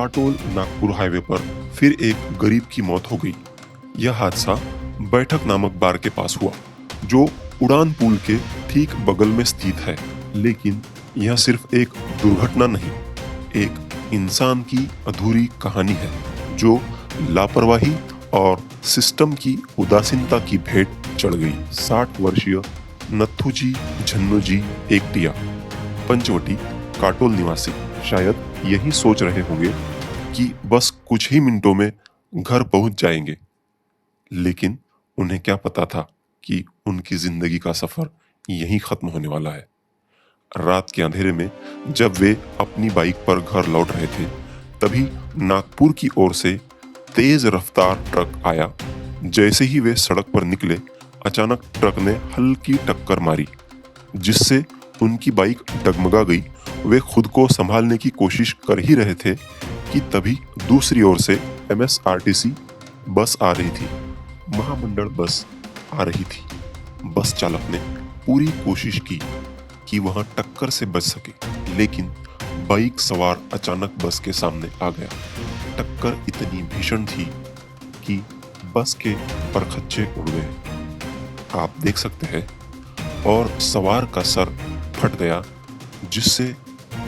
Katol Nagpur highway पर फिर एक गरीब की मौत हो गई। यह हादसा बैठक नामक बार के पास हुआ, जो उड़ान पुल के ठीक बगल में स्थित है। लेकिन यह सिर्फ एक दुर्घटना नहीं, एक इंसान की अधूरी कहानी है, जो लापरवाही और सिस्टम की उदासीनता की भेंट चढ़ गई। 60 वर्षीय नथुजी झन्नूजी एकटिया, पंचवटी काटोल निवासी, शायद यही सोच रहे होंगे कि बस कुछ ही मिनटों में घर पहुंच जाएंगे। लेकिन उन्हें क्या पता था कि उनकी जिंदगी का सफर यहीं खत्म होने वाला है। रात के अंधेरे में जब वे अपनी बाइक पर घर लौट रहे थे, तभी नागपुर की ओर से तेज रफ्तार ट्रक आया। जैसे ही वे सड़क पर निकले, अचानक ट्रक ने हल्की टक्कर मारी, जिससे उनकी बाइक डगमगा गई। वे खुद को संभालने की कोशिश कर ही रहे थे कि तभी दूसरी ओर से MSRTC बस आ रही थी। महामंडल बस आ रही थी। बस चालक ने पूरी कोशिश की कि वह टक्कर से बच सके, लेकिन बाइक सवार अचानक बस के सामने आ गया। टक्कर इतनी भीषण थी कि बस के परखच्चे उड़ गए, आप देख सकते हैं, और सवार का सर फट गया, जिससे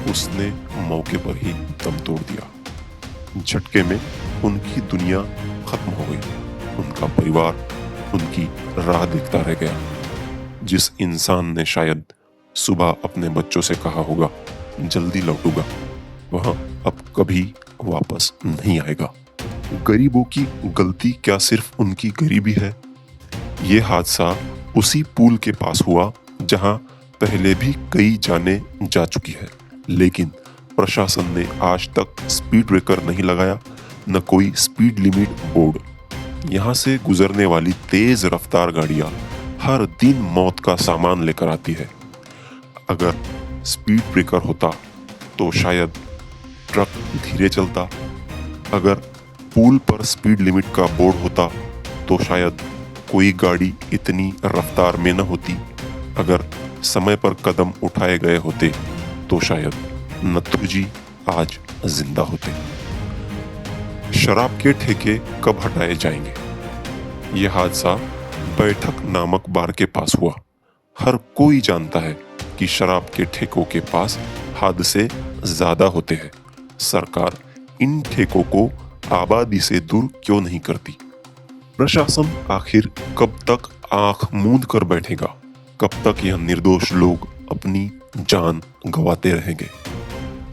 उसने मौके पर ही दम तोड़ दिया। झटके में उनकी दुनिया खत्म हो गई। उनका परिवार उनकी राह देखता रह गया। जिस इंसान ने शायद सुबह अपने बच्चों से कहा होगा जल्दी लौटूंगा, वह अब कभी वापस नहीं आएगा। गरीबों की गलती क्या सिर्फ उनकी गरीबी है? ये हादसा उसी पुल के पास हुआ जहां पहले भी कई जानें जा चुकी है, लेकिन प्रशासन ने आज तक स्पीड ब्रेकर नहीं लगाया, न कोई स्पीड लिमिट बोर्ड। यहाँ से गुजरने वाली तेज रफ्तार गाड़ियां हर दिन मौत का सामान लेकर आती है। अगर स्पीड ब्रेकर होता तो शायद ट्रक धीरे चलता। अगर पुल पर स्पीड लिमिट का बोर्ड होता तो शायद कोई गाड़ी इतनी रफ्तार में न होती। अगर समय पर कदम उठाए गए होते तो शायद नथुजी आज जिंदा होते। शराब के ठेके कब हटाए जाएंगे? यह हादसा बैठक नामक बार के पास हुआ। हर कोई जानता है कि शराब के ठेकों के पास हादसे ज्यादा होते हैं। सरकार इन ठेकों को आबादी से दूर क्यों नहीं करती? प्रशासन आखिर कब तक आंख मूंद कर बैठेगा? कब तक यह निर्दोष लोग अपनी जान गंवाते रहेंगे?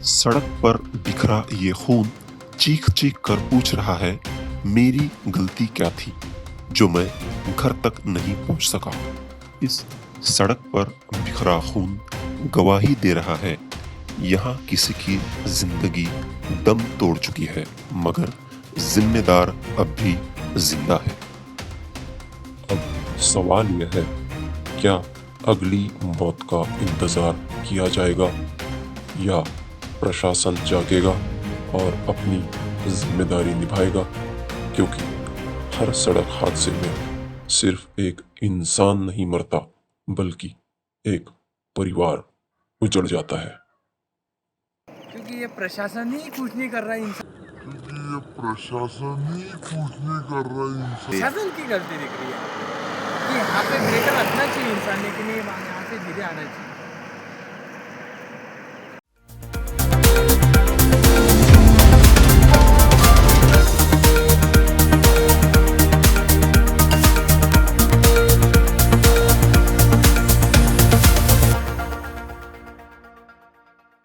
सड़क पर बिखरा ये खून चीख चीख कर पूछ रहा है, मेरी गलती क्या थी जो मैं घर तक नहीं पहुंच सका? इस सड़क पर बिखरा खून गवाही दे रहा है, यहाँ किसी की जिंदगी दम तोड़ चुकी है, मगर जिम्मेदार अब भी जिंदा है। अब सवाल यह है, क्या अगली मौत का इंतजार किया जाएगा या प्रशासन जागेगा और अपनी जिम्मेदारी निभाएगा? क्योंकि हर सड़क हादसे में सिर्फ एक इंसान नहीं मरता, बल्कि एक परिवार उजड़ जाता है। क्योंकि ये प्रशासन ही कुछ नहीं कर रहा है। प्रशासन की गलती दिख रही है कि यहाँ पे ब्रेकर रखना चाहिए इंसान ने कि नहीं, यहाँ से धीरे आना चाहिए।